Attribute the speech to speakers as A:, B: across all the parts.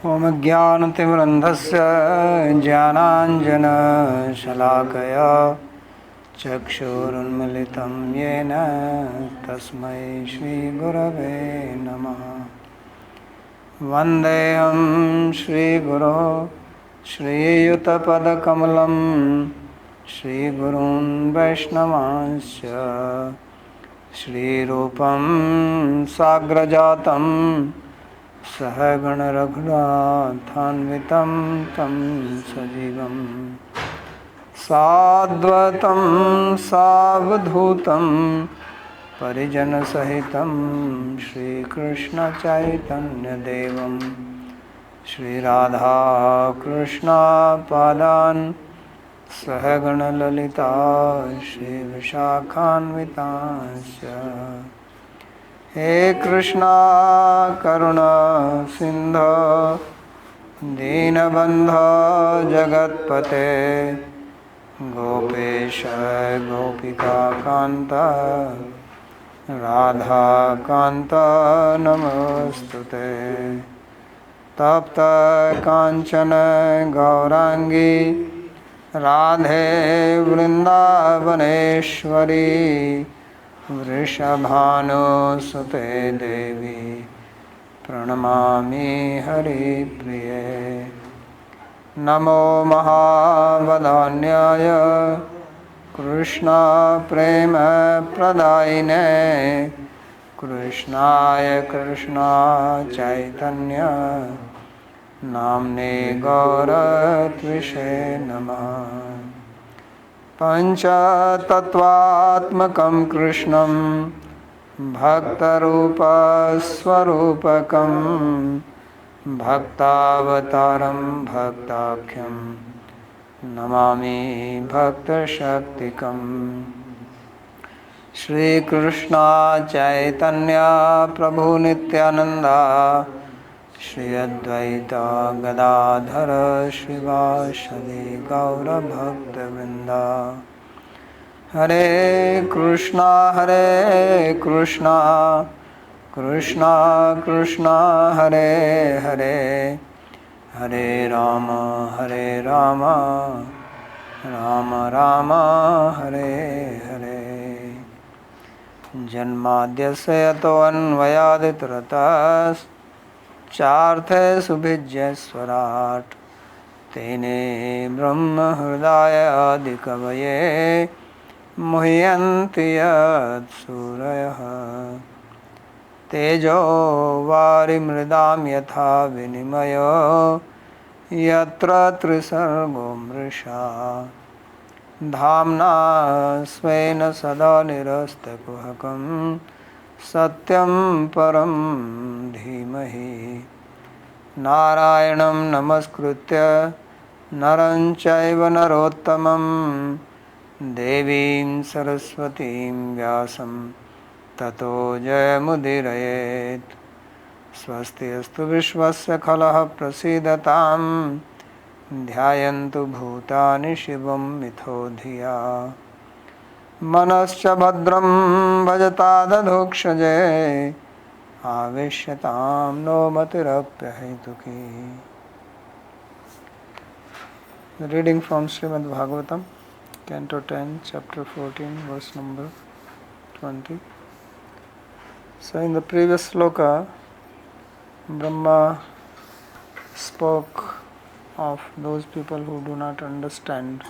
A: ॐ ज्ञानतिमिरन्धस्य ज्ञानाञ्जनशलाकया चक्षुरुन्मिलितं येन तस्मै श्रीगुरवे नमः। वन्देऽहं श्रीगुरो श्रीयुतपदकमलं श्रीगुरून् वैष्णवांश्च श्रीरूपं साग्रजातं सहगणरघुनाथान्वितं तं सजीवं साद्वैतं सावधूतं परिजनसहितं श्रीकृष्णचैतन्यदेवं श्रीराधाकृष्णपादान् सहगणललिता श्रीविशाखान्वितांश्च। हे कृष्णा करुणा सिन्धो दीनबन्धो जगत्पते गोपेश गोपिकान्त राधाकान्त नमोस्तुते। तप्त काञ्चन गौरांगी राधे वृन्दावनेश्वरी वृषभानुसुते देवी प्रणमामि हरिप्रिये। नमो महावदान्याय कृष्ण प्रेम प्रदायिने कृष्णाय कृष्ण चैतन्य नाम्ने गौरत्विषे नमः। पंचतत्वात्मकं कृष्णं भक्तरूपस्वरूपकं भक्तावतारं भक्ताख्यं नमामि भक्तशक्तिकम्। श्रीकृष्ण चैतन्य प्रभु नित्यानंदा श्री अद्वैत गदाधर श्रीवासदि गौरभक्तवृंदा। हरे कृष्णा कृष्णा कृष्णा हरे हरे हरे राम राम राम हरे हरे। जन्माद्यस्य यतोऽन्वयादितरतः चार्थे सुभिज्यस्वराट् तेने ब्रह्म हृदय आदिकवये मुह्यन्ति यत्सूरयः। तेजो वारिमृदां यथा विनिमयो यत्र त्रिसर्गो मृषा धाम्ना स्वेन सदा निरस्तकुहकं सत्यं परं धीमहि। नारायणं नमस्कृत्य नरं चैव नरोत्तमं देवीं सरस्वतीं व्यासं ततो जयमुदीरयेत्। स्वस्ति अस्तु विश्वस्य खलः प्रसीदतां ध्यायन्तु भूतानि शिवं मिथो धिया। मनश्च भद्रं भजतादधोक्षजे आवेश्यतां no मतिरप्यहेतुकी। Reading from Śrīmad-Bhāgavatam, Canto 10, Chapter 14, verse number 20. So in the previous sloka, Brahma spoke of those people who do not understand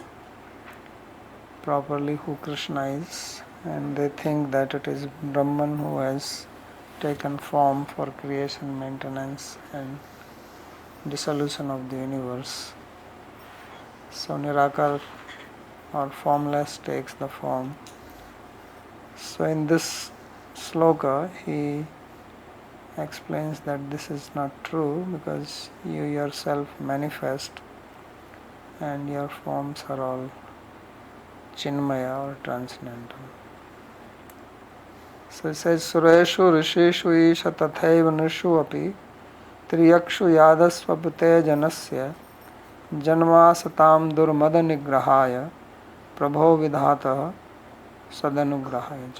A: properly who Krishna is, and they think that it is Brahman who has taken form for creation, maintenance and dissolution of the universe. So Nirakar or formless takes the form. So in this sloka he explains that this is not true because you yourself manifest and your forms are all Chinmaya or transcendental. So it says Sureshu Risheshu Isha Tathaiva Nishu Api Triyakshu Yadasvapute Janasya Janma Satam Durmada Nigrahaya Prabho Vidhata Sadanugrahaya.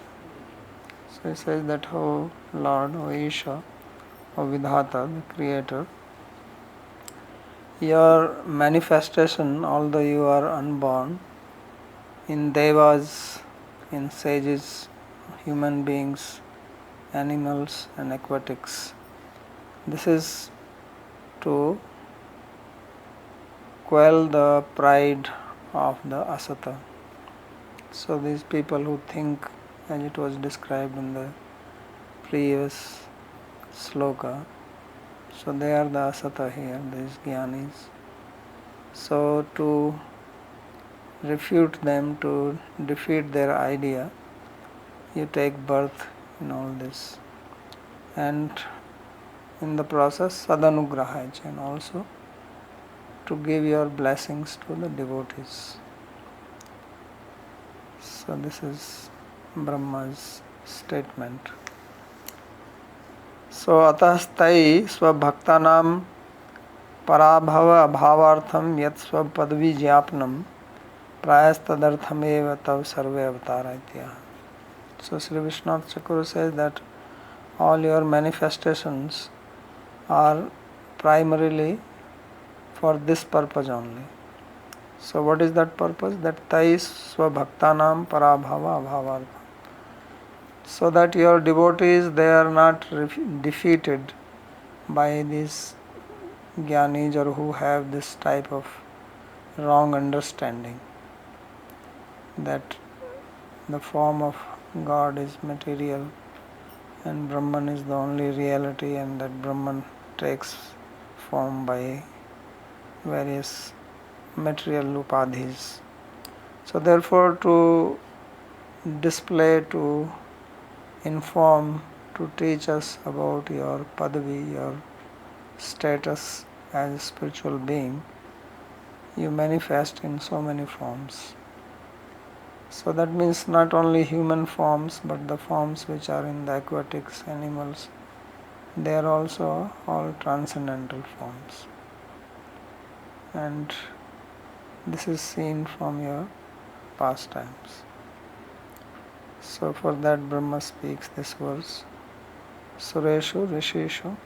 A: So he says that, O Lord, O Isha, O Vidhata, the Creator, your manifestation, although you are unborn, in devas, in sages, human beings, animals and aquatics, this is to quell the pride of the asata. So these people who think, as it was described in the previous sloka, so they are the asata here, these jnanis. So to refute them, to defeat their idea, you take birth in all this, and in the process sadanugraha, and also to give your blessings to the devotees. So this is Brahma's statement. So atastai svabhaktanam parabhava bhavartham yat svapadvi jyapnam prayasthadarthameva tav sarve avatara ityaha. So Sri Vishwanath Chakur says that all your manifestations are primarily for this purpose only. So what is that purpose? That tai svabhaktanam parabhava bhavartham. So that your devotees, they are not defeated by these jnanis or who have this type of wrong understanding that the form of God is material and Brahman is the only reality, and that Brahman takes form by various material upadhis. So therefore, to display, to inform, to teach us about your padavi, your status as a spiritual being, you manifest in so many forms. So that means not only human forms, but the forms which are in the aquatics, animals, they are also all transcendental forms. And this is seen from your pastimes. So for that Brahma speaks this verse, Sureshu Rishishu.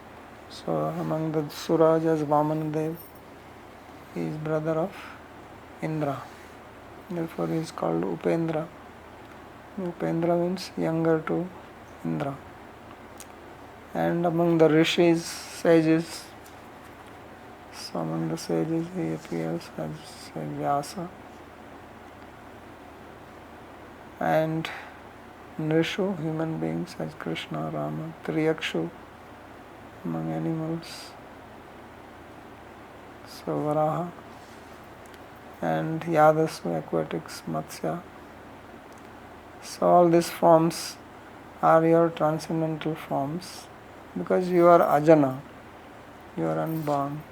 A: So among the Suras, as Vamanadev, he is brother of Indra. Therefore he is called Upendra. Upendra means younger to Indra. And among the Rishis, sages, so among the sages he appears as Vyasa. And Nrishu, human beings, as Krishna, Rama. Triyakshu, among animals, so Varaha. And Yadasu, aquatics, Matsya. So all these forms are your transcendental forms, because you are ajana, you are unborn.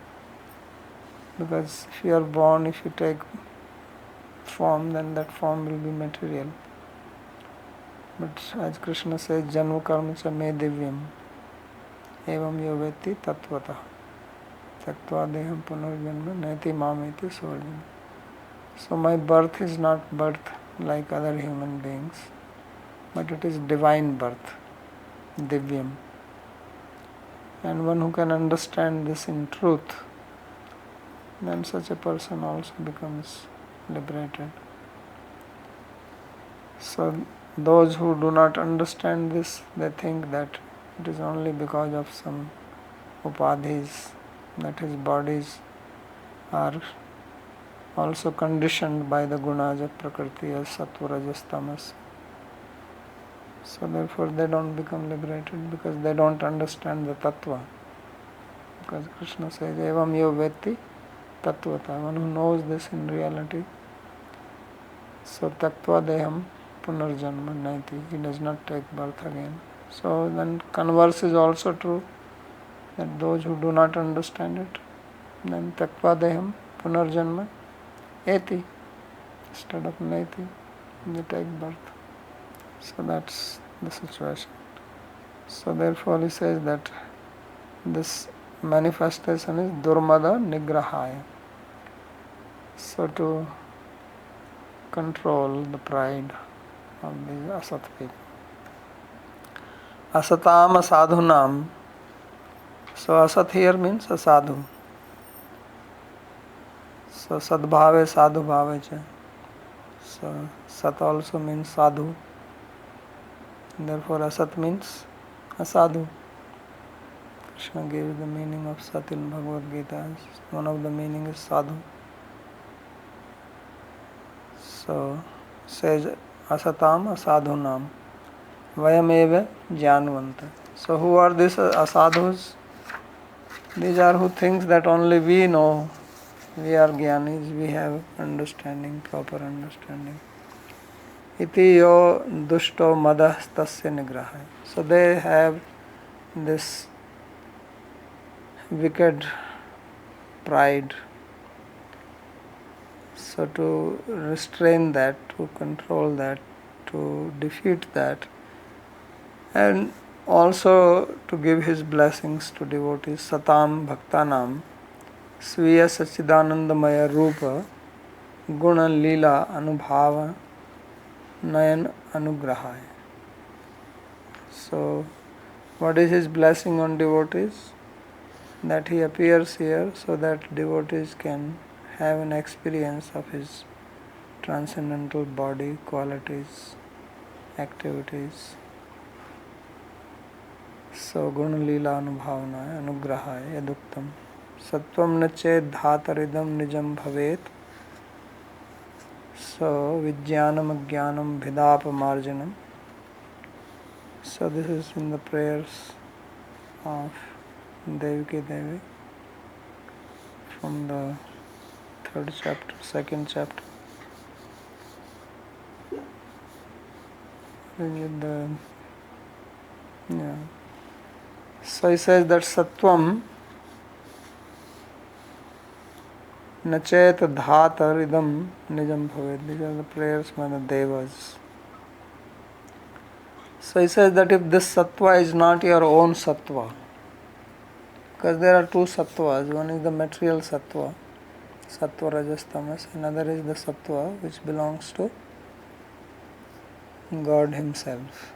A: Because if you are born, if you take form, then that form will be material. But as Krishna says, Janma karma cha me divyam evam yoveti tattvata tyaktva deham punarjanma naiti mameti sorjan. So my birth is not birth like other human beings, but it is divine birth, divyam. And one who can understand this in truth, then such a person also becomes liberated. So those who do not understand this, they think that it is only because of some upadhis, that his bodies are also conditioned by the gunas of prakriti as sattva, rajas, tamas. So therefore they don't become liberated, because they don't understand the tattva. Because Krishna says, evam yo veti tattvata, one who knows this in reality. So tattva deham punarjanma naiti, he does not take birth again. So then converse is also true, that those who do not understand it, then tattva deham punarjanma eti, instead of naiti, they take birth. So that's the situation. So therefore he says that this manifestation is durmada nigrahaya. So to control the pride of these asat people. Asatam sadhunam. So asat here means a sadhu. So sadbhave sadhu bhave cha. So sat also means sadhu. Therefore asat means asadhu. Krishna gave the meaning of sat in Bhagavad Gita. One of the meaning is sadhu. So says asatam asadhunam vayameva jnanvanta. So who are these asadhus? These are who thinks that only we know. We are jnanis, we have understanding, proper understanding. Iti yo dushto madah tasya nigraha. So they have this wicked pride. So to restrain that, to control that, to defeat that, and also to give his blessings to devotees, satam bhaktanam sviya sachidanandamaya rupa guna lila anubhava nayan anugrahaya. So what is his blessing on devotees? That he appears here so that devotees can have an experience of his transcendental body, qualities, activities. So guna lila anubhavana anugrahaya yaduktam sattvam na ched dhataridam nijam bhavet. So vijnanam ajnanam bhidapa marjanam. So this is in the prayers of Devaki Devi from the third chapter, second chapter. So he says that sattvam nachet dhatar idam nijam bhavet. These are the prayers by the devas. So he says that if this sattva is not your own sattva, because there are two sattvas, one is the material sattva, sattva rajas tamas, another is the sattva which belongs to God himself.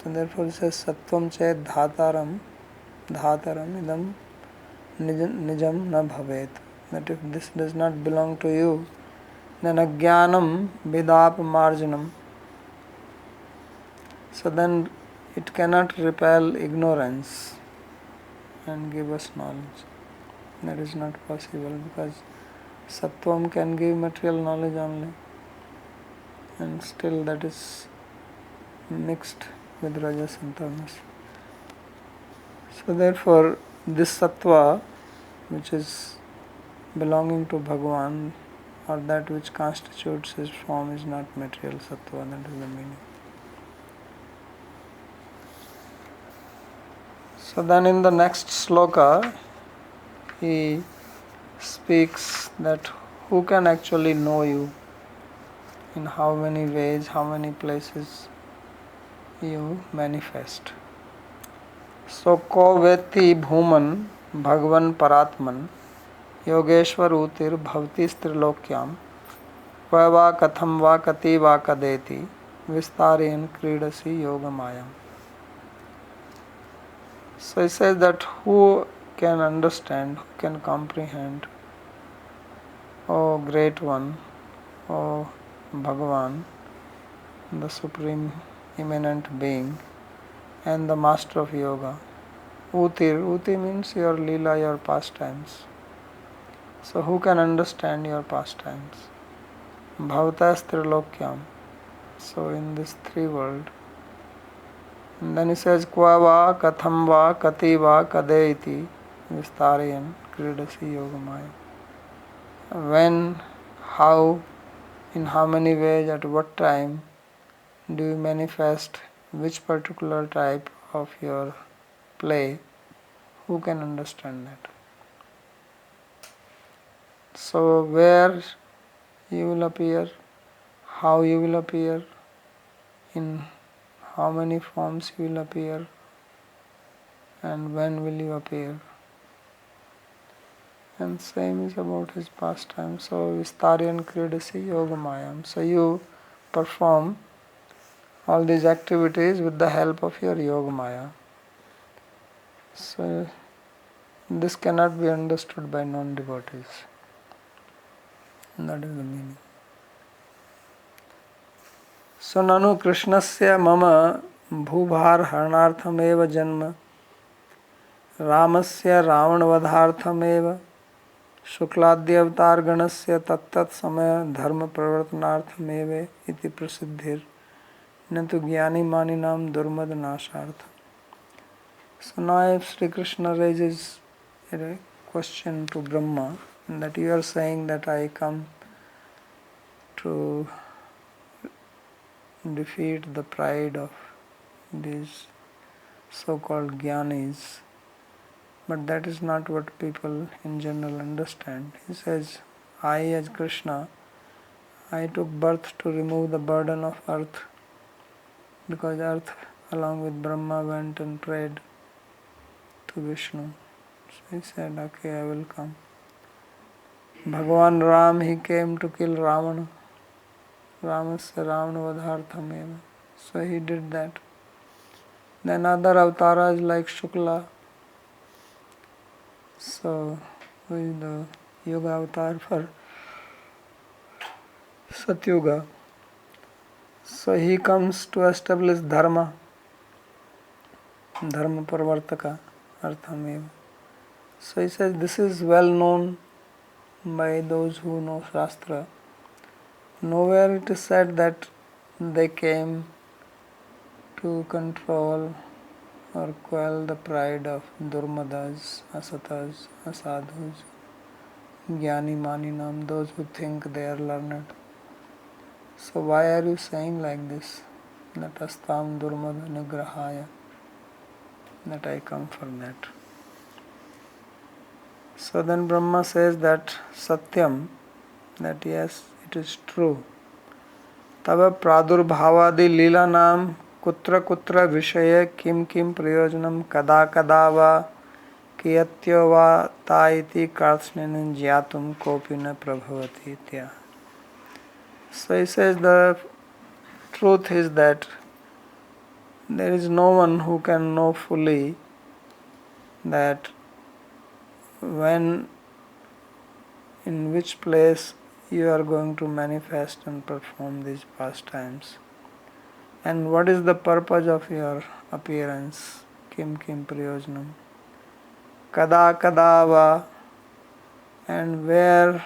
A: So therefore it says sattvam chet dhataram idam nijam na bhavet. That if this does not belong to you, then ajnanam vidap marjanam. So then it cannot repel ignorance and give us knowledge. That is not possible because sattvam can give material knowledge only, and still that is mixed with rajas and tamas. So therefore this sattva which is belonging to Bhagavan, or that which constitutes his form, is not material sattva. That is the meaning. So then in the next sloka he speaks that who can actually know you, in how many ways, how many places you manifest. So ko veti bhuman bhagwan paratman yogeshwar utir bhavti strilokyam kvava katham va kati va kadeti vistareyan kridasi yogamayam. So he says that who can understand, who can comprehend, O Great One, O Bhagavan, the Supreme Immanent Being and the Master of Yoga. Uti means your Leela, your pastimes. So who can understand your pastimes? Bhavata Strilokyam. So in this three world. And then he says, Kva va, katham va, kati va, kade iti, vistarayan, kridasi yogamaya. When, how, in how many ways, at what time do you manifest which particular type of your play? Who can understand that? So where you will appear, how you will appear, in how many forms you will appear, and when will you appear. And same is about his pastime. So Vistarayan Kridasi Yogamayam. So you perform all these activities with the help of your Yogamaya. So this cannot be understood by non-devotees. That is the meaning. So nanu krishnasya mama bhubhar harnarthameva janma ramasya ravanavadharthameva shukladhyavatar ganasya tattat samaya dharma pravartanarthameva iti prasiddhir nantu jnani maninam durmad nashartham. So now if Sri Krishna raises a question to Brahma that you are saying that I come to defeat the pride of these so-called jnanis, but that is not what people in general understand. He says, I as Krishna, I took birth to remove the burden of earth, because earth along with Brahma went and prayed to Vishnu. So he said, okay, I will come. Bhagavan Ram, he came to kill Ravana. Ramasya Ravanavadharthameva. So he did that. Then other avatars like Shukla. So who is the Yoga avatar for Satyuga. So he comes to establish Dharma. Dharma Parvartaka Arthameva. So he says this is well known by those who know Shastra. Nowhere it is said that they came to control or quell the pride of Durmadas, Asatas, Asadhus, Jnani Maninam, those who think they are learned. So why are you saying like this? That Astam Durmada Nigrahaya, that I come for that. So then Brahma says that Satyam, that yes, it is true. Tava pradurbhavadi lila nam kutra kutra vishaya kim kim prayojanam kada kada va kiyatyo va taiti kartsnenan jyatum kopina prabhavati itya. So he says the truth is that there is no one who can know fully that when, in which place you are going to manifest and perform these pastimes, and what is the purpose of your appearance, kim kim prayojanam, kada kada va, and where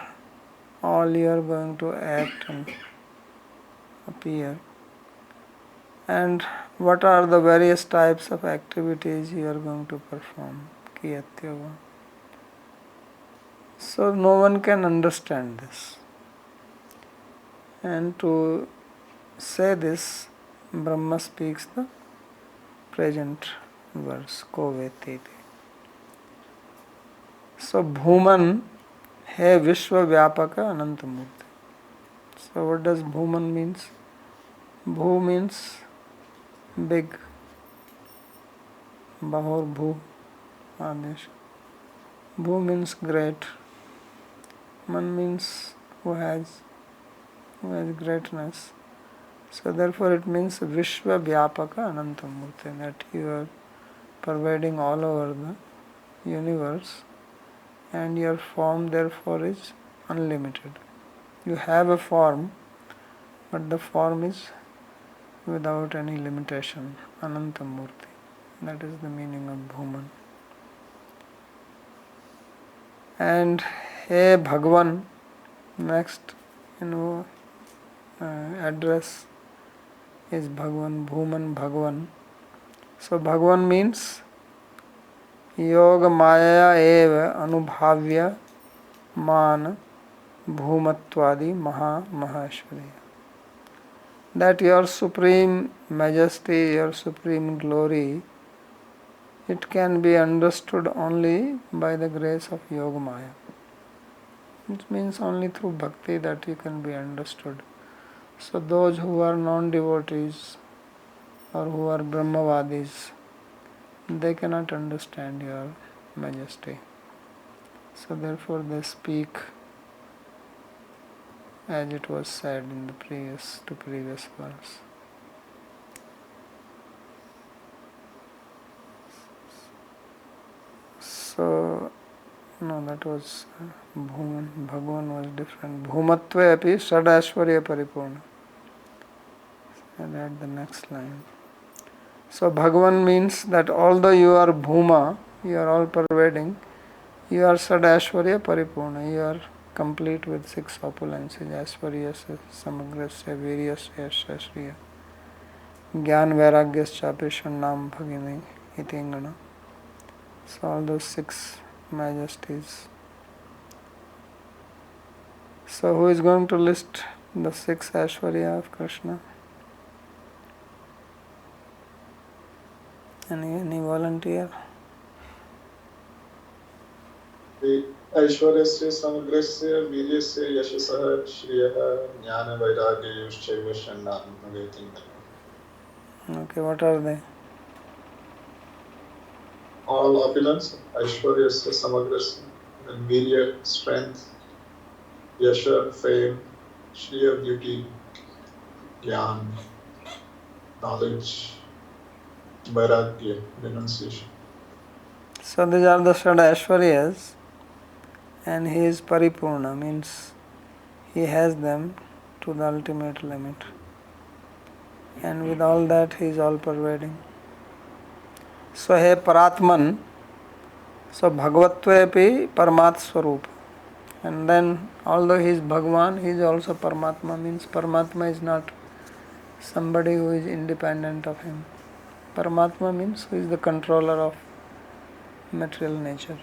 A: all you are going to act and appear, and what are the various types of activities you are going to perform, kiyatya va. So no one can understand this. And to say this, Brahma speaks the present verse, ko veteti. So Bhuman he Vishwa Vyapaka Anantamurti. So what does Bhuman means? Bhu means big. Bahor Bhu Adesh. Bhu means great. Man means who has greatness. So therefore it means Vishwa Vyapaka Anantamurti, that you are pervading all over the universe, and your form therefore is unlimited. You have a form, but the form is without any limitation, Anantamurti. That is the meaning of Bhuman. And Hey Bhagavan, next address is Bhagavan, Bhuman Bhagavan. So Bhagavan means Yoga Maya eva Anubhavya Man Bhumatvadi Maha Mahashvarya. That your supreme majesty, your supreme glory, it can be understood only by the grace of Yoga Maya. It means only through bhakti that you can be understood. So those who are non-devotees or who are Brahmavadis, they cannot understand your majesty. So therefore they speak as it was said in the previous verse. So No, that was Bhuman. Bhagavan was different. Bhumatve api Sadashvarya Paripurna. And at the next line. So Bhagavan means that although you are Bhuma, you are all pervading, you are Sadashvarya Paripurna. You are complete with 6 opulences. Aishvaryasya, Samagrasya, Viryasya, Shashriya. Gyan Vairagyasya Apishannam Bhagini Itingana. So all those 6 majesties. So who is going to list the 6 Aishwarya of Krishna? Any volunteer?
B: ऐश्वर्यस्य समग्रस्य वीर्यस्य यशसः श्रियः ज्ञानवैराग्ययोश्चैव षण्णां भवेति।
A: Okay, what are they?
B: All opulence, Aishwaryasya Samagrasya, and Virya, strength, Yasha, fame, Shriya, beauty, Gyan, knowledge, Vairagya, renunciation.
A: So these are the Shada Aishwaryas, and he is Paripurna, means he has them to the ultimate limit. And with all that, he is all pervading. So he Paratman, so Bhagavatvepi Paramat Swarup. And then, although he is Bhagavan, he is also Paramatma, means Paramatma is not somebody who is independent of him. Paramatma means who is the controller of material nature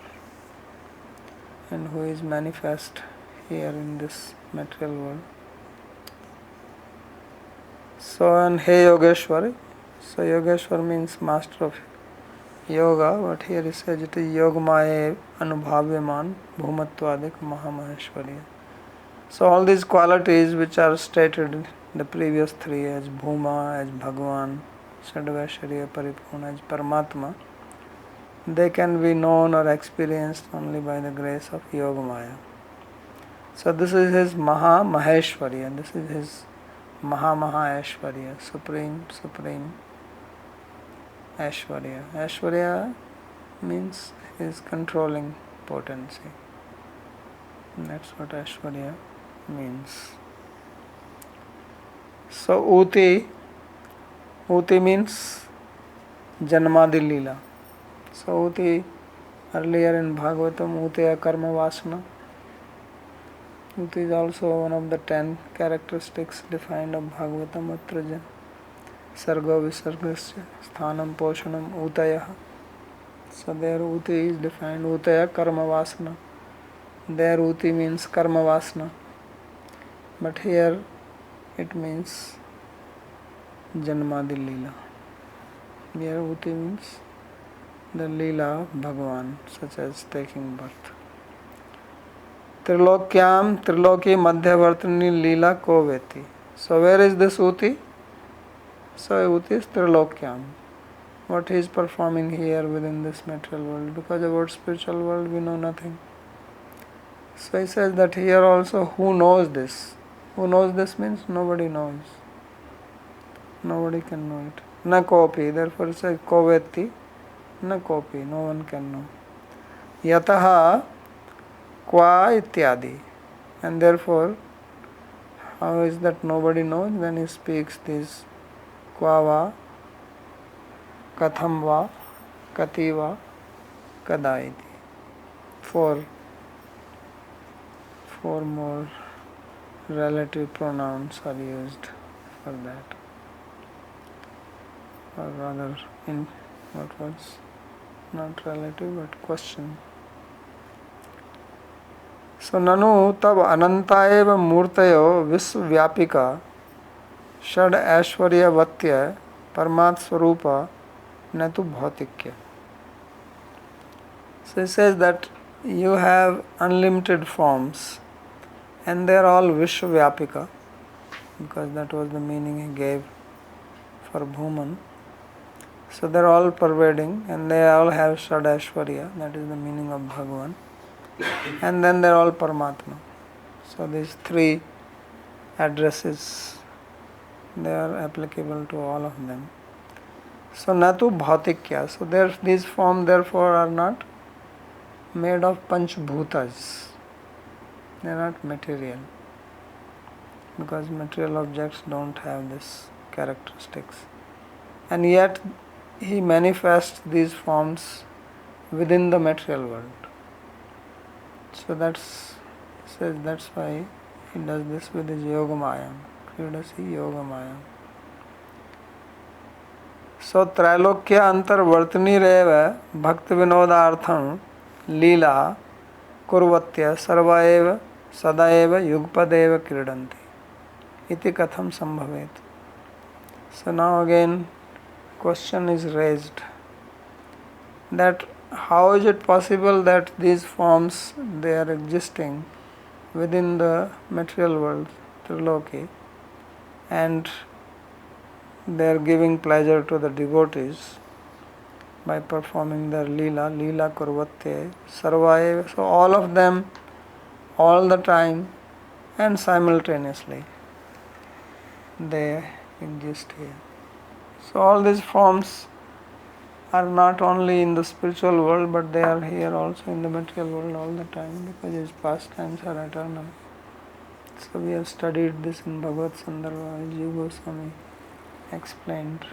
A: and who is manifest here in this material world. So, and He Yogeshwar. So, Yogeshwar means master of yoga, but here he says it is Yogmaya Anubhavyaman Bhumatvadik Mahamaheshwarya. So, all these qualities which are stated in the previous 3 as Bhuma, as Bhagavan, Sadvashariya Paripurna, as Paramatma, they can be known or experienced only by the grace of Yogamaya. So this is his Maha Maheshwarya, this is his Maha Maheshwarya, supreme Aishwarya. Aishwarya means his controlling potency. And that's what Aishwarya means. So Uti means Janmadi-līlā. So Uti, earlier in Bhāgavatam, Uti karma vasana. Uti is also one of the 10 characteristics defined of Bhāgavatam. Atraja Sargo Visargasya Sthanam Poshanam Utayah. So there Uti is defined, Utaya karma vasana. There Uti means karma vasana. But here it means Janmadi-līlā. Here Uti means the Leela of Bhagavan, such as taking birth. Trilokyam Triloki Madhyavartini Leela Koveti. So where is this Uti? So Uti is Trilokyam. What he is performing here within this material world. Because about spiritual world we know nothing. So he says that here also who knows this? Who knows this means nobody knows. Nobody can know it. Na kopi. Therefore it says Koveti. Na kopi. No one can know. Yataha Kwa ityadi. And therefore, how is that nobody knows? Then he speaks this Kvava, Kathamva, Kativa, Kadaiti. Four more relative pronouns are used for that. Or rather, in what was not relative but question. So nanu tab ananta eva murtayo visvapika shad aishwarya vatya parmat swarupa natu bhautikya. So he says that you have unlimited forms and they are all vishwavyapika, because that was the meaning he gave for Bhuman. So they are all pervading and they all have Shadashwarya, that is the meaning of Bhagavan. And then they are all Paramatma. So these 3 addresses, they are applicable to all of them. So Natu Bhautikya. So these forms therefore are not made of Panchbhutas. They are not material, because material objects don't have this characteristics. And yet he manifests these forms within the material world. So that's why he does this with his Yogamayam. Kridasi Yogamayam. So Trailokya Antarvartinirev Bhakti Vinodartham Leela Kurvatya Sarvaeva Sadaeva Yugpadeva Kridanti Iti Katham Sambhavet. So now again question is raised that how is it possible that these forms, they are existing within the material world, Triloki, and they are giving pleasure to the devotees by performing their Leela Kurvatya, Sarvaeva, so all of them, all the time and simultaneously, they exist here. So all these forms are not only in the spiritual world, but they are here also in the material world all the time, because his pastimes are eternal. So we have studied this in Bhagavad Sandarbha. Jiva Goswami explained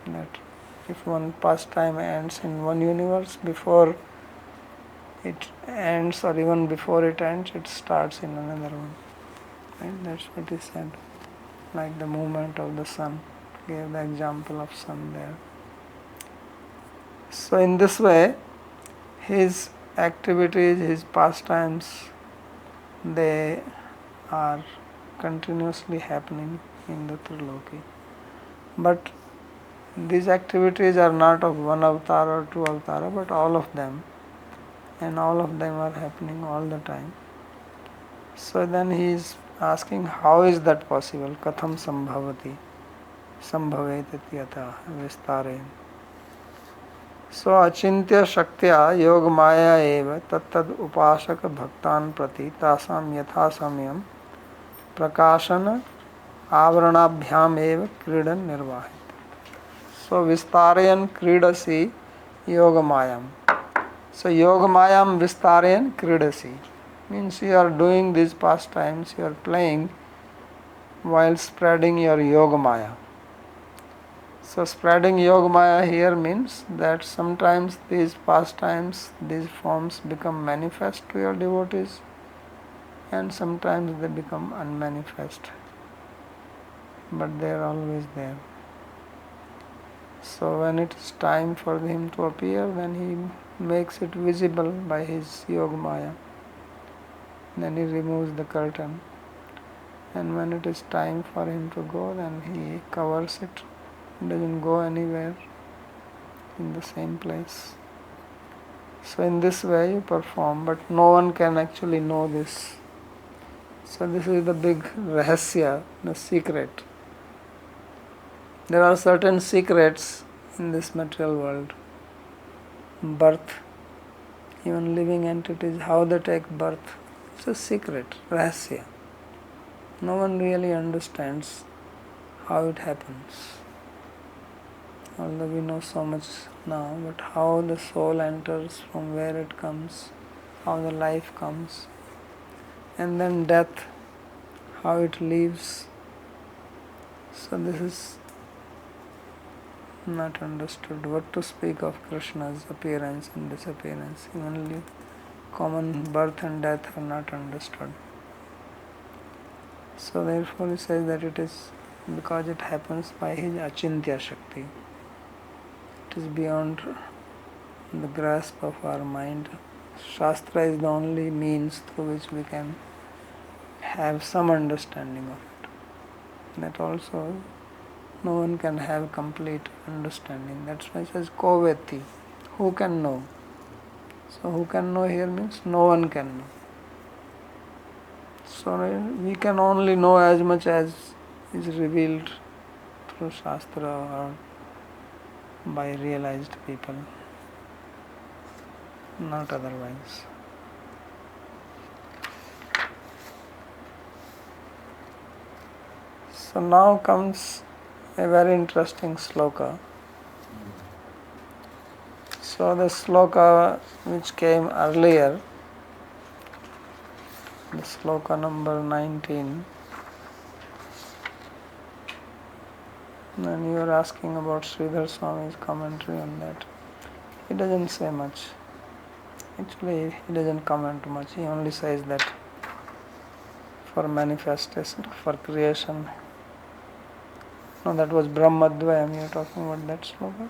A: that if one pastime ends in one universe, before it ends or even before it ends, it starts in another one. Right? That's what he said. Like the movement of the sun. Gave the example of sun there. So in this way, his activities, his pastimes, they are continuously happening in the Triloki. But these activities are not of one avatar or two avatara, but all of them. And all of them are happening all the time. So then he is asking, how is that possible? Katham sambhavati? Sambhavet ityata vistare. So achintya shaktya yoga maya eva tattad upasaka bhaktan prati tasam yatha samyam prakashana avranabhyam eva kridan nirvahit. So vistarayan kridasi yoga mayam. So yoga mayam vistarayan kridasi means you are doing these pastimes, you are playing while spreading your yoga maya. So spreading yoga maya here means that sometimes these pastimes, these forms become manifest to your devotees, and sometimes they become unmanifest, but they are always there. So when it is time for him to appear, then he makes it visible by his yoga maya. Then he removes the curtain, and when it is time for him to go, then he covers it. Doesn't go anywhere, in the same place. So in this way you perform, but no one can actually know this. So this is the big rahasya, the secret. There are certain secrets in this material world. Birth, even living entities, how they take birth, it's a secret, rahasya. No one really understands how it happens. Although we know so much now, but how the soul enters, from where it comes, how the life comes, and then death, how it leaves. So this is not understood. What to speak of Krishna's appearance and disappearance? Even common birth and death are not understood. So therefore he says that it is because it happens by his achintya shakti. It is beyond the grasp of our mind. Shastra is the only means through which we can have some understanding of it. That also no one can have complete understanding. That's why it says koveti, who can know. So who can know here means no one can know. So we can only know as much as is revealed through Shastra or by realized people, not otherwise. So now comes a very interesting sloka. So the sloka which came earlier, the sloka number 19, and you are asking about Sridhar Swami's commentary on that. He doesn't say much. Actually, he doesn't comment much. He only says that for manifestation, for creation. No, that was Brahmadvayam. You are talking about that sloka?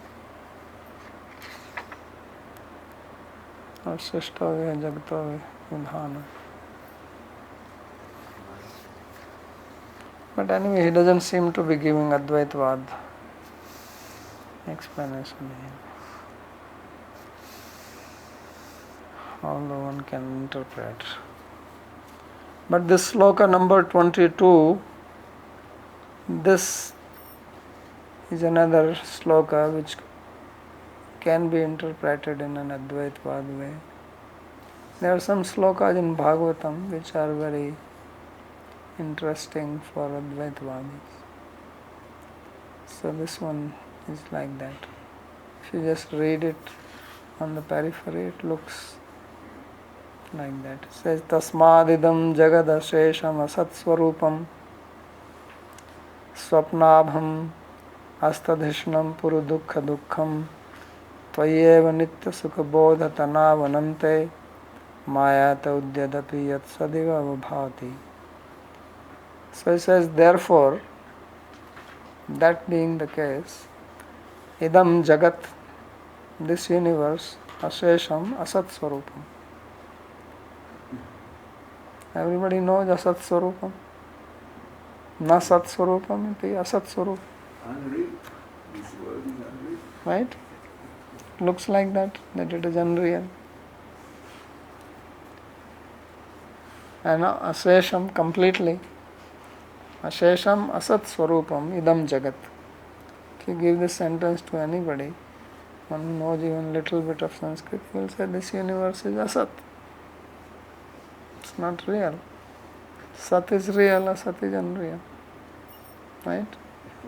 A: Or Srishtavya Jagatavya Vidhana. But anyway, he doesn't seem to be giving Advaitavad explanation here. Although one can interpret. But this sloka number 22, this is another sloka which can be interpreted in an Advaitavad way. There are some slokas in Bhāgavatam which are very interesting for Advaitavadis. So this one is like that. If you just read it on the periphery, it looks like that. It says, Tasmadidam jagadashesham asatsvarupam swapnabham astadhishnam puru dukkha dukkham tvayeva nitya sukha bodha tanavanante mayata udyadapi yat sadiva vabhati. So he says, therefore, that being the case, idam jagat, this universe, ashesham asat swarupam. Everybody knows asat swarupam. Na sat swarupam, iti asat swarupam.
C: Unreal. This world is unreal.
A: Right? Looks like that it is unreal. And ashesham completely. Ashesham asat swarupam idam jagat. If you give this sentence to anybody, one who knows even little bit of Sanskrit, he will say this universe is asat. It's not real. Sat is real, asat is unreal. Right?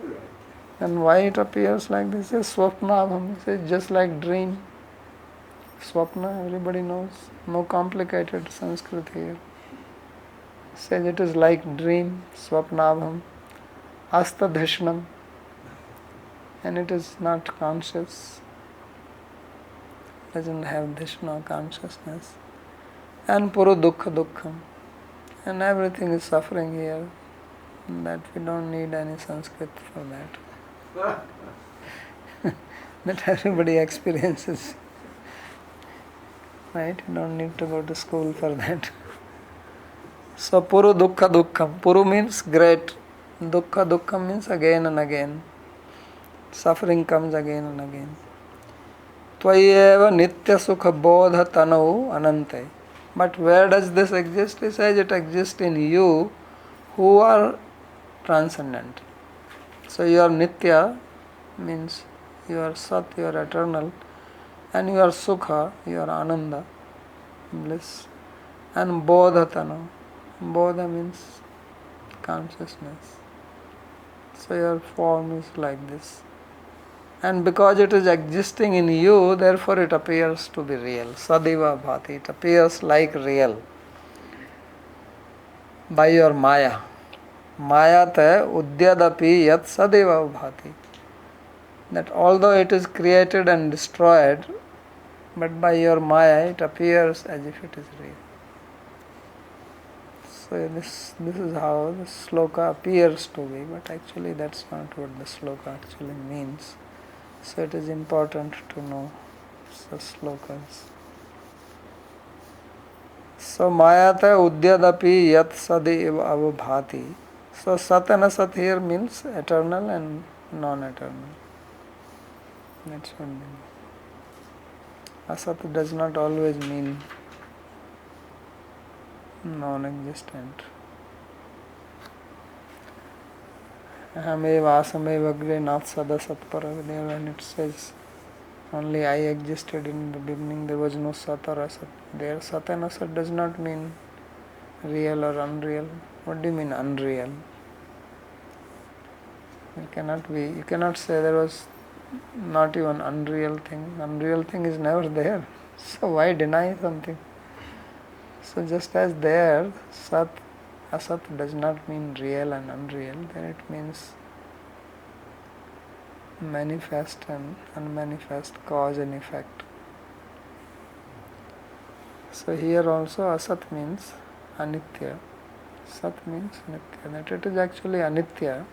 C: Right.
A: And why it appears like this is swapnabham. It is just like dream. Swapna, everybody knows. No complicated Sanskrit here. Says it is like dream, swapnabham, astadhishnam, and it is not conscious, doesn't have dishna consciousness, and puru dukkha dukkham, and everything is suffering here, that we don't need any Sanskrit for that. That everybody experiences, right? You don't need to go to school for that. So puru dukkha dukkham. Puru means great. Dukkha dukkham means again and again. Suffering comes again and again. Tvayeva nitya sukha bodha tanau anante. But where does this exist? He says it exists in you who are transcendent. So you are nitya means you are sat, you are eternal, and you are sukha, you are ananda, bliss, and bodha tanau. Bodha means consciousness. So your form is like this. And because it is existing in you, therefore it appears to be real. Sadiva bhati. It appears like real. By your maya. Maya te udyadapi yat sadiva bhati. That although it is created and destroyed, but by your maya it appears as if it is real. So this is how the sloka appears to be, but actually that's not what the sloka actually means. So it is important to know the slokas. So mayata udyadapi yat sadiva avabhati. So sat and asat here means eternal and non-eternal. That's what they mean. Asat does not always mean non-existent. Ahamev asamev agre nath sada satpara. When it says only I existed in the beginning, there was no sat or asat. There sat and asat does not mean real or unreal. What do you mean unreal? It cannot be. You cannot say there was not even unreal thing. Unreal thing is never there. So why deny something? So just as there, Sat, Asat does not mean real and unreal, then it means manifest and unmanifest, cause and effect. So here also Asat means Anitya. Sat means Nitya. That it is actually Anitya,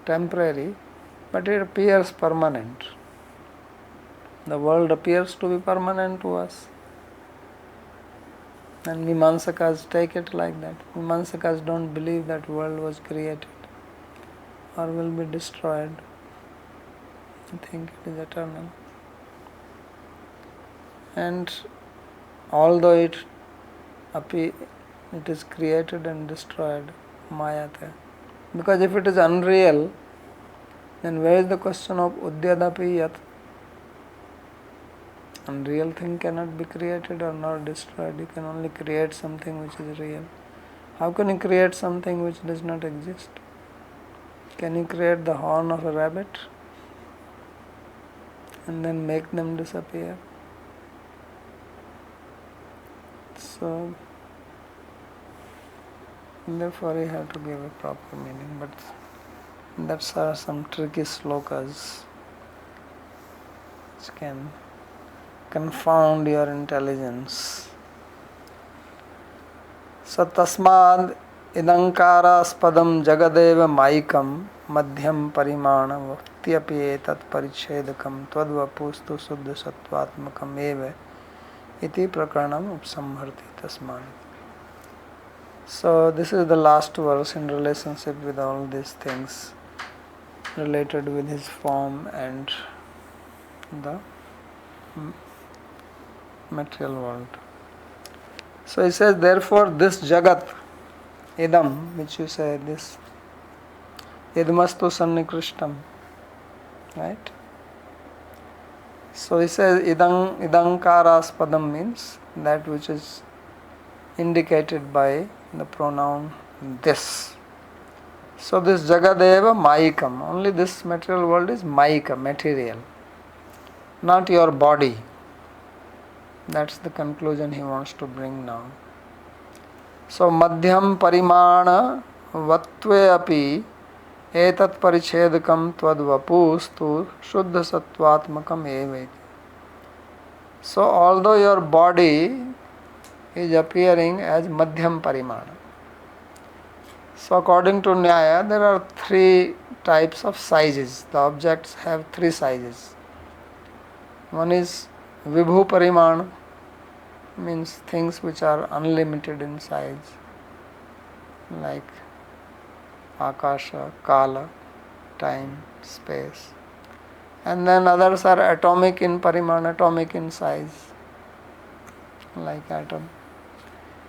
A: temporary, but it appears permanent. The world appears to be permanent to us. And Mīmānsakas take it like that. Mīmānsakas don't believe that world was created or will be destroyed. They think it is eternal. And although it is created and destroyed, Mayate. Because if it is unreal, then where is the question of Udyadapi Yat? Unreal thing cannot be created or not destroyed. You can only create something which is real. How can you create something which does not exist? Can you create the horn of a rabbit and then make them disappear? So, therefore you have to give a proper meaning. But that's some tricky slokas which can confound your intelligence. Satasmad idankaraspādam jagadeva maikam madhyam parimāna vaktyapi etat parichedakam tvadvapustu suddha sattvatmakam eva iti prakaranam upsamharti tasmani. So this is the last verse in relationship with all these things related with his form and the material world. So he says, therefore this jagat, idam, which you say, this idmastu sannikrishtam, right? So he says idankaraspādam means that which is indicated by the pronoun this. So this jagadeva maikam, only this material world is maika, material, not your body. That's the conclusion he wants to bring now. So madhyam parimāna vatve api etat parichedakam tvad-vapustu shuddha sattvatmakam eva. So although your body is appearing as madhyam parimāna. So according to Nyaya, there are three types of sizes. The objects have three sizes. One is Vibhu Parimāna, means things which are unlimited in size, like Akasha, Kala, time, space. And then others are atomic in Parimāna, atomic in size, like atom.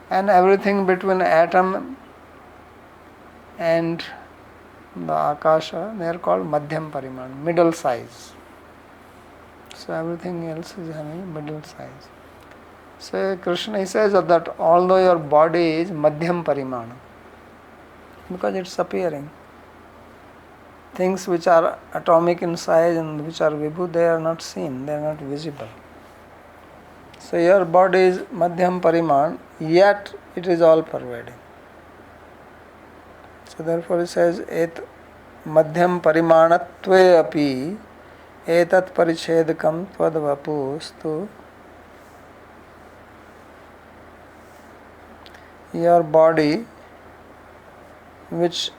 A: And everything between atom and the Akasha, they are called Madhyam Parimāna, middle size. So everything else is having middle size. So Krishna, he says that although your body is madhyam parimāna, because it's appearing, things which are atomic in size and which are vibhu, they are not seen, they are not visible. So your body is madhyam parimāna, yet it is all pervading. So therefore he says et madhyam parimānatve api etat parichedakam tvad-vapustu. Your body, which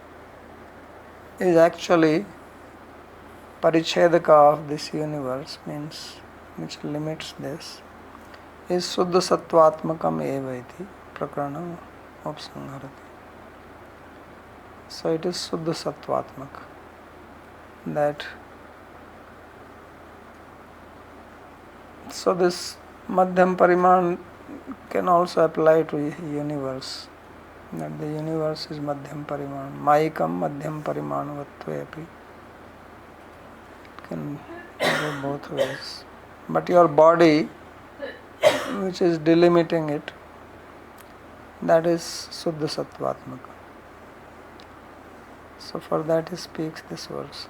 A: is actually parichedaka of this universe, means which limits this, is suddha sattvatmakam eva iti prakaranam upsamharati. So it is suddha sattvatmak, that so this madhyam parimāna can also apply to universe, that the universe is madhyam parimāna, maikam madhyam parimāna vatve api. Can go both ways. But your body, which is delimiting it, that is suddha sattvatmaka. So for that he speaks this verse.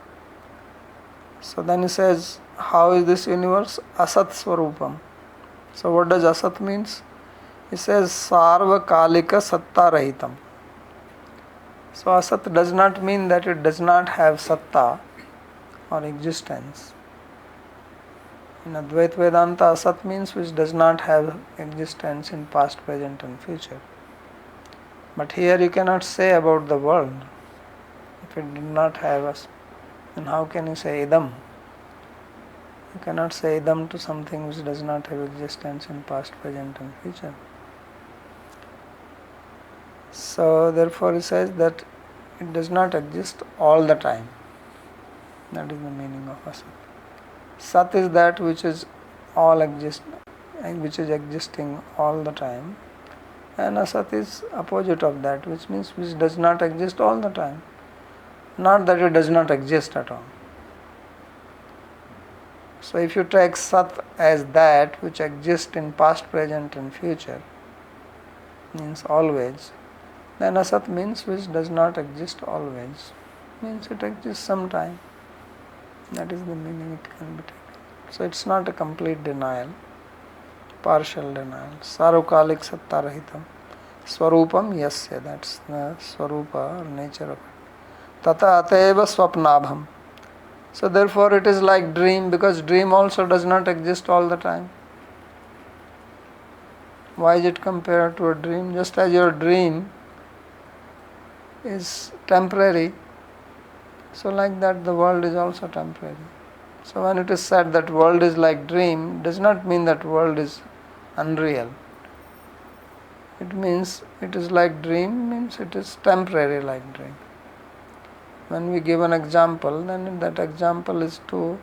A: So then he says, how is this universe? Asat Swarupam. So what does Asat means? He says Sarva Kalika Satta Rahitam. So Asat does not mean that it does not have Satta or existence. In Advaita Vedanta, Asat means which does not have existence in past, present and future. But here you cannot say about the world. If it did not have us, then how can you say idam? You cannot say idam to something which does not have existence in past, present and future. So therefore he says that it does not exist all the time. That is the meaning of Asat. Sat is that which is which is existing all the time, and Asat is opposite of that, which means which does not exist all the time. Not that it does not exist at all. So if you take Sat as that which exists in past, present and future, means always, then Asat means which does not exist always, means it exists sometime. That is the meaning it can be taken. So it's not a complete denial, partial denial. Sarvakalik Sattarahitam. Swarupam Yasya, that's the Swarupa or nature of it. Tata Ateva Swapnabham. So therefore it is like dream, because dream also does not exist all the time. Why is it compared to a dream? Just as your dream is temporary, so like that the world is also temporary. So when it is said that world is like dream, does not mean that world is unreal. It means it is like dream, means it is temporary like dream. When we give an example, then that example is to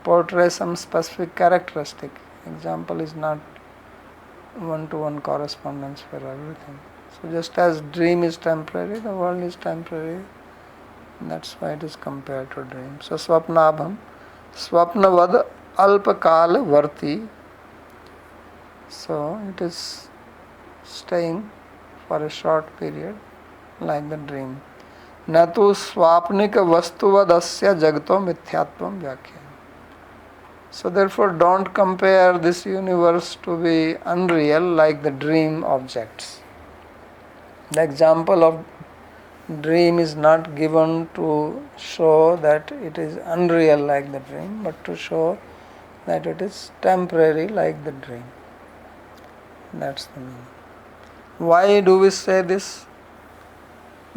A: portray some specific characteristic. Example is not one-to-one correspondence for everything. So just as dream is temporary, the world is temporary. That's why it is compared to dream. So Swapnabham, Swapnavad Alpakal Varti. So it is staying for a short period like the dream. Natu Swapnika Vastuvadasya Jagato Mithyatvam Vyakhya. So therefore don't compare this universe to be unreal like the dream objects. The example of dream is not given to show that it is unreal like the dream, but to show that it is temporary like the dream. That's the meaning. Why do we say this?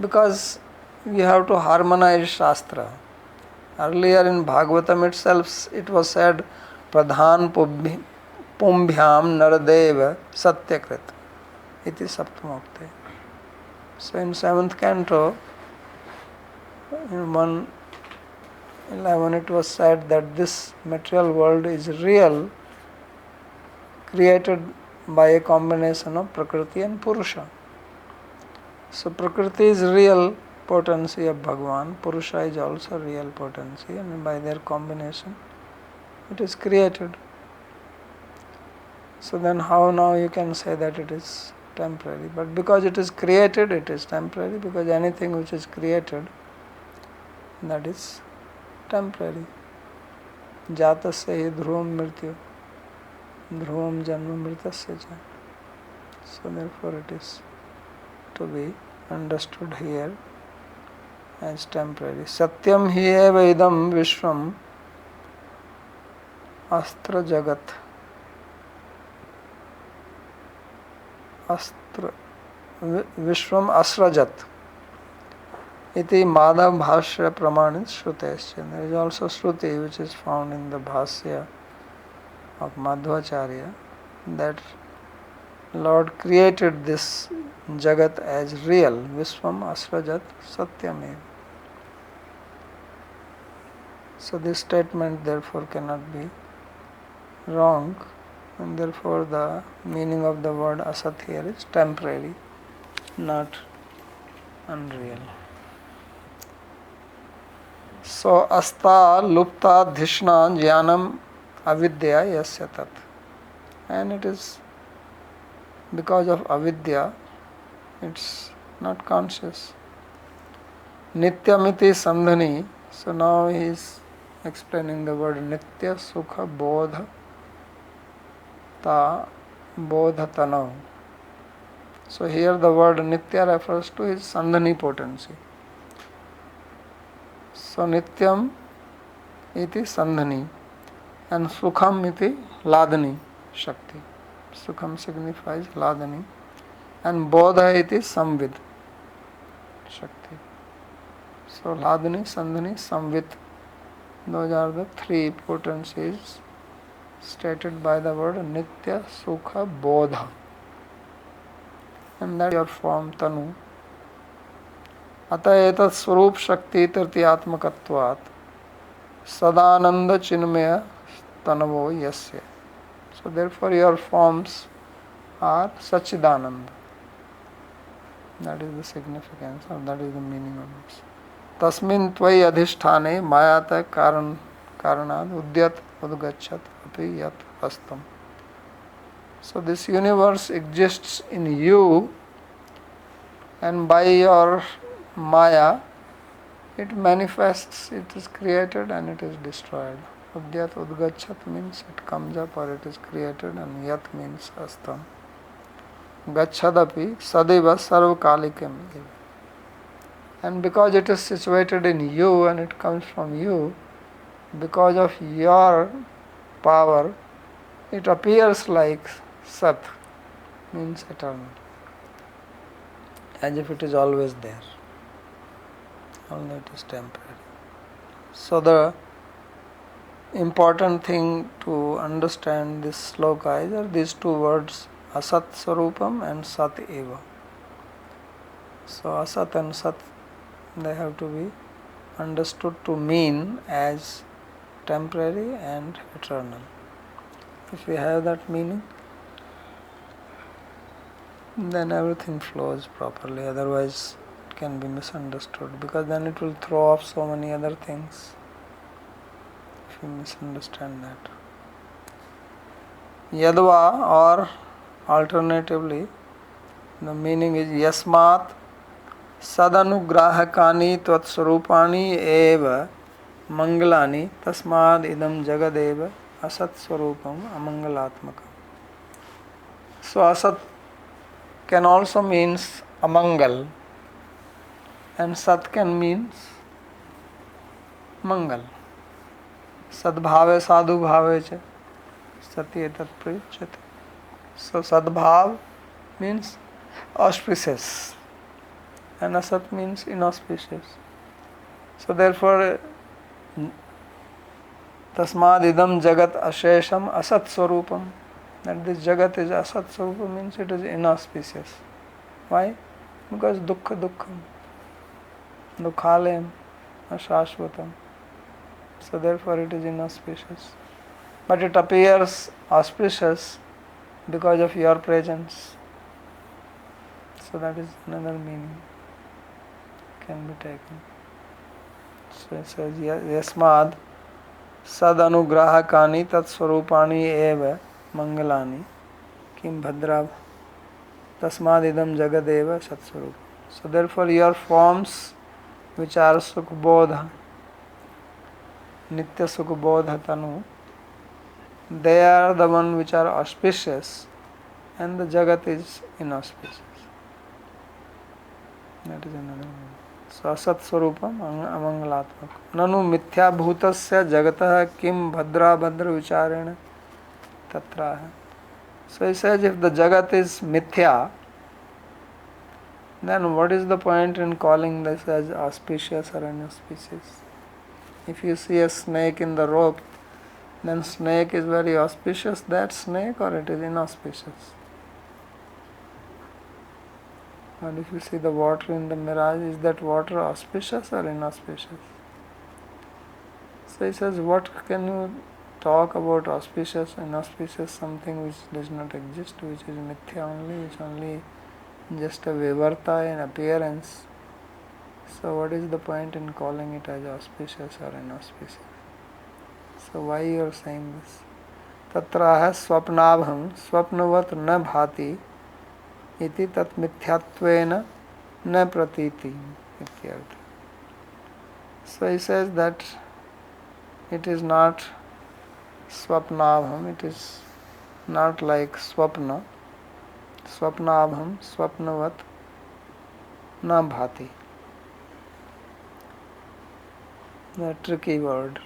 A: Because we have to harmonize Shastra. Earlier in Bhāgavatam itself it was said Pradhan Pumbhyam Naradeva Satyakrit iti Saptamokte. So in 7th Canto, in 1:11 it was said that this material world is real, created by a combination of Prakriti and Purusha. So Prakriti is real potency of Bhagavan, Purusha is also real potency, and by their combination it is created. So then how now you can say that it is temporary? But because it is created, it is temporary, because anything which is created, that is temporary. Jatasya hi dhruvam mrityu, dhruvam janma mritasya cha. So therefore it is to be understood here as temporary. Satyam hi eva idam vishvam astra jagat. Vishvam asrajat iti Madhav Bhashya Pramanit Shrutesya. There is also Shruti which is found in the Bhasya of Madhvacharya that Lord created this Jagat as real. Vishvam asrajat satyamev. So this statement therefore cannot be wrong, and therefore the meaning of the word asat here is temporary, not unreal. So asta lupta dhishna jnanam avidya yasya tat. And it is because of avidya, it's not conscious. Nityamiti sandhani. So now he is explaining the word Nitya Sukha Bodha Ta Bodhatanav. So here the word Nitya refers to his Sandhani potency. So Nityam iti Sandhani and Sukham iti Ladani Shakti. Sukham signifies Ladani and Bodha iti Samvid Shakti. So Ladani, Sandhani, Samvit, those are the three potencies stated by the word Nitya Sukha Bodha. And that is your form Tanu. Atha etat Swarup Shakti Tirthyatmakatvat Sadananda Chinmaya Tanavo Yasya. So therefore your forms are Sachidananda. That is the significance, or that is the meaning of this. Tasmin Tvai Adhisthane Mayata Karanad Udyat Udgachat Api Yat Astam. So this universe exists in you, and by your Maya it manifests, it is created and it is destroyed. Udyat Udgachat means it comes up or it is created, and Yat means Astam. Gachadapi Sadeva Sarvakalikam. And because it is situated in you and it comes from you, because of your power, it appears like Sat, means eternal, as if it is always there, only it is temporary. So the important thing to understand this sloka are these two words, Asat Sarupam and Sat Eva. So Asat and Sat, they have to be understood to mean as temporary and eternal. If we have that meaning, then everything flows properly. Otherwise it can be misunderstood, because then it will throw off so many other things if you misunderstand that. Yadva, or alternatively the meaning is Yasmat Sadanugrahakani Tvatswarupani Eva Mangalani Tasmad Idam Jagadeva Asat Swarupam Amangalatmakam. So Asat can also means Amangal, and Sat can means Mangal. Sadbhave sadhu bhave cha sati etat prichyate. So Sadbhav means auspicious and Asat means inauspicious. So therefore Tasmad idam jagat ashesham asat swarupam. That this jagat is asat swarupam means it is inauspicious. Why? Because dukkha dukkham, dukhalem ashashvatam. So therefore it is inauspicious. But it appears auspicious because of your presence. So that is another meaning can be taken. So it says Yasmad Sadanugrahakani Tatswarupani Eva Mangalani Kim Bhadra Tasmad Idam Jagadeva Satswarup. So therefore your forms which are Sukbodha, Nitya Sukbodha Tanu, they are the one which are auspicious, and the Jagat is inauspicious. That is another one. So Asat Swarupam Amangalatmak. Nanu Mithya Bhutasya Jagatah Kim Bhadra Bhadra Vicharena Tatraha. So he says if the Jagat is Mithya, then what is the point in calling this as auspicious or inauspicious? If you see a snake in the rope, then snake is very auspicious, that snake, or it is inauspicious? And if you see the water in the mirage, is that water auspicious or inauspicious? So he says, what can you talk about auspicious, inauspicious, something which does not exist, which is mithya only, which only just a vivarta in appearance. So what is the point in calling it as auspicious or inauspicious? So why you are saying this? Tatraha swapnabham swapnavat na bhati iti tat mithyattvena na pratiti ityartha. So he says that it is not swapnabham, it is not like swapna. Swapnabham, swapnavat, na bhati. The tricky word.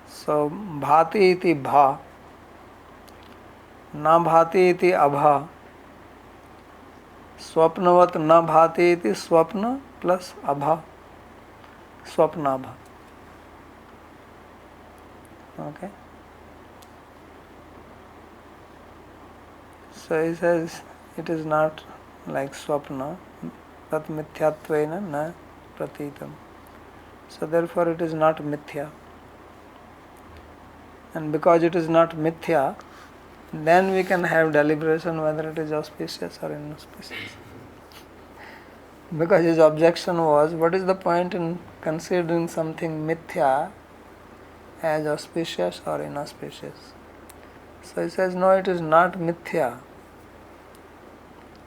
A: So, bhati iti bha, na bhati iti abha, swapnavat na bhati iti swapna plus abha, swapnabha. Okay. So he says it is not like swapna, tat mithyatvaina na pratitam. So therefore it is not mithya. And because it is not mithya, then we can have deliberation whether it is auspicious or inauspicious. Because his objection was, what is the point in considering something mithya as auspicious or inauspicious? So he says, no, it is not mithya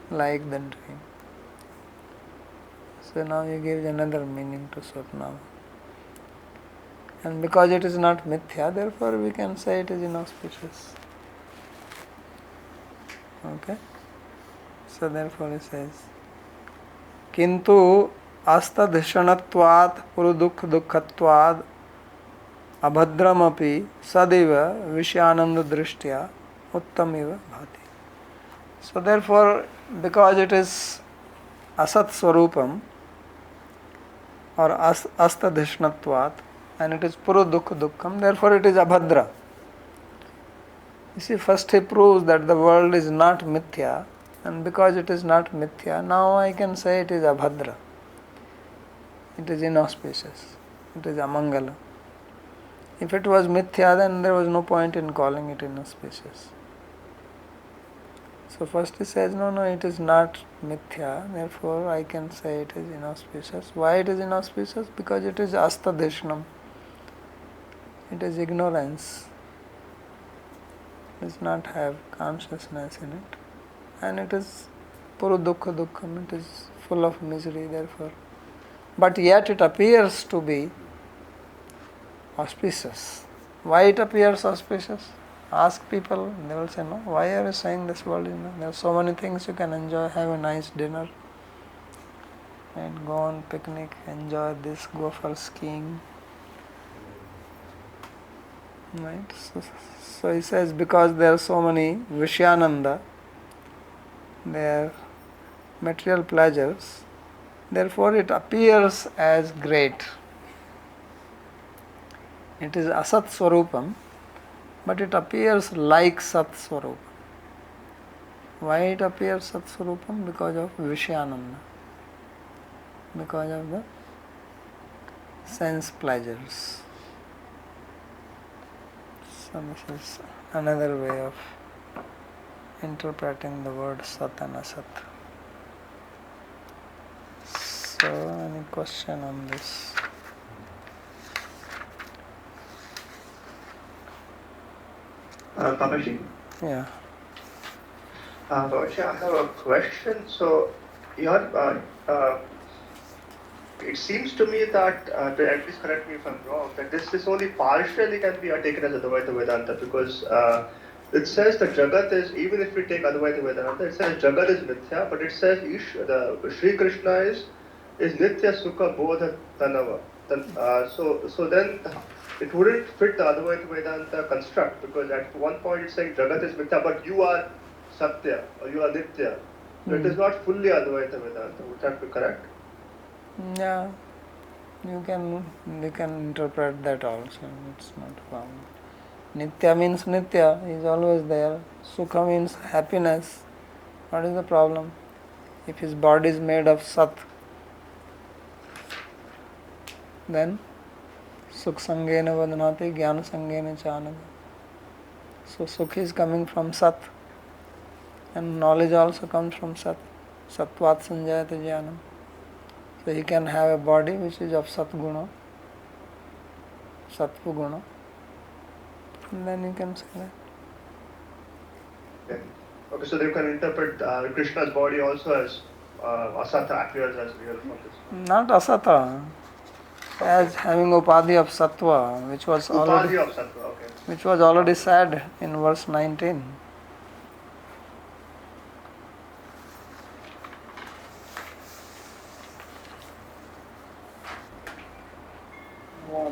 A: like the dream. So now he gives another meaning to swapna. And because it is not mithya, therefore we can say it is inauspicious. Okay? So therefore he says, Kintu astadhishanatvat purudukh dukkhatvad abhadramapi sadeva vishyananda drishtya uttamiva bhati. So therefore, because it is asat swarupam or astadhishnatvat and it is purudukh dukkham, therefore it is abhadra. You see, first he proves that the world is not mithya, and because it is not mithya, now I can say it is abhadra. It is inauspicious. It is amangala. If it was mithya, then there was no point in calling it inauspicious. So first he says, no, it is not mithya, therefore I can say it is inauspicious. Why it is inauspicious? Because it is astadhishnam. It is ignorance. It does not have consciousness in it. And it is purudukha dukkham, it is full of misery, therefore. But yet it appears to be auspicious. Why it appears auspicious? Ask people, they will say, no, why are you saying this world is not? There are so many things you can enjoy, have a nice dinner, and go on picnic, enjoy this, go for skiing. Right? So he says, because there are so many Vishyananda, their material pleasures, therefore it appears as great. It is asat swarupam, but it appears like sat swarupam. Why it appears sat swarupam? Because of Vishyananda, because of the sense pleasures. So this is another way of interpreting the word sat and asat. So, any question on this?
D: Babaji?
A: Yeah.
D: Babaji, I have a question. So, it seems to me that, at least correct me if I'm wrong, that this only partially can be taken as Advaita Vedanta, because it says that Jagat is, even if we take Advaita Vedanta, it says Jagat is Mithya, but it says Shri Krishna is Nitya Sukha Bodha Tanava. So then it wouldn't fit the Advaita Vedanta construct, because at one point it's saying Jagat is Mithya, but you are Satya, or you are Nitya. So it is not fully Advaita Vedanta. Would that be correct?
A: Yeah, you can interpret that also. It's not a problem. Nitya means Nitya, he is always there. Sukha means happiness. What is the problem? If his body is made of Sat, then Sukh Sangena Vadhanati, Jnana Sangena Chanada. So Sukh is coming from Sat, and knowledge also comes from Sat. Satvat Sanjayata Jnanam. So he can have a body which is of Sat Guna, Sattva Guna, and then you can say that.
D: Okay, so they can interpret Krishna's body also as Asata appears as real from this.
A: Not Asata. as having upadhi of sattva, which was
D: Upadhi of sattva, okay.
A: already said in verse 19.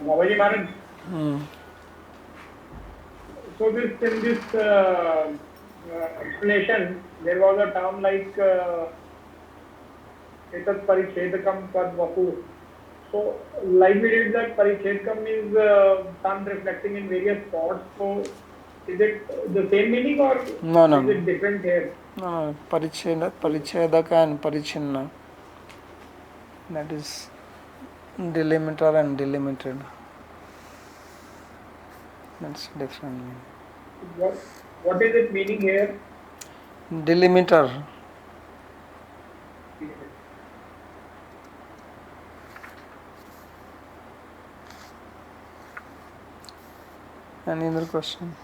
E: Babaji Maharaj,
A: Hmm.
E: so in this explanation, there was a term like etat parichedakam pad vapu. So, like we did that parichedakam is sun reflecting in various spots. So, is it the same meaning or
A: No.
E: is it different here?
A: No, parichedaka and parichinna. That is delimiter and delimited. That's different meaning.
E: What is it meaning here?
A: Delimiter. Any other question?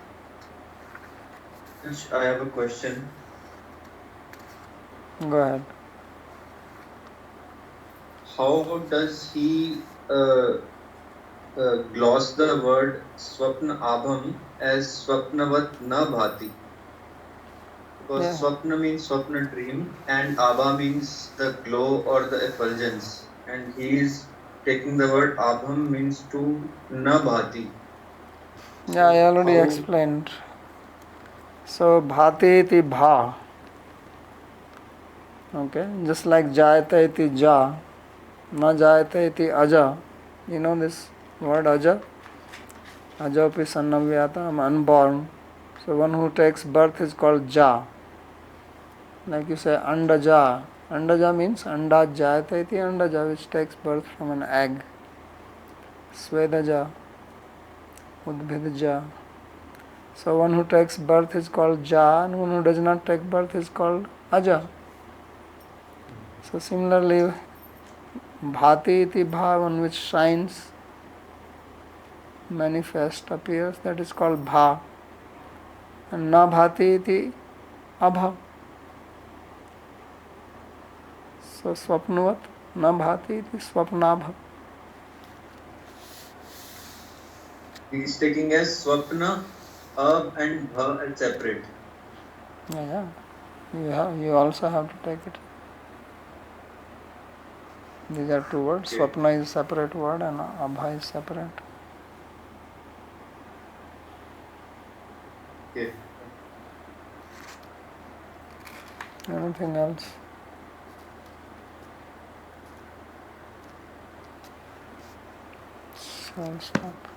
F: Yes, I have a question.
A: Go ahead.
F: How does he gloss the word swapna abham as swapnavat na bhati? Because
A: Yeah.
F: swapna means swapna dream and abha means the glow or the effulgence. And he is taking the word abham means to na bhati.
A: Yeah, I already
F: How-
A: explained. So, bhati iti bha. Okay, just like jayate iti ja, na jayate iti aja. You know this word aja? Aja api sannavyata, I'm unborn. So, one who takes birth is called ja. Like you say andaja. Andaja means anda jayate iti andaja, which takes birth from an egg. Svedaja, udbhidja. So one who takes birth is called ja, and one who does not take birth is called aja. So similarly, bhati iti bha, one which shines, manifest, appears, that is called bha. And na bhati iti abha. So swapnavat, na bhati iti swapnabha.
F: He is taking as swapna, ab and bha as separate.
A: Yeah. You also have to take it. These are two words.
F: Okay.
A: Swapna is separate word and abha is separate.
F: Okay.
A: Anything else? So I'll stop.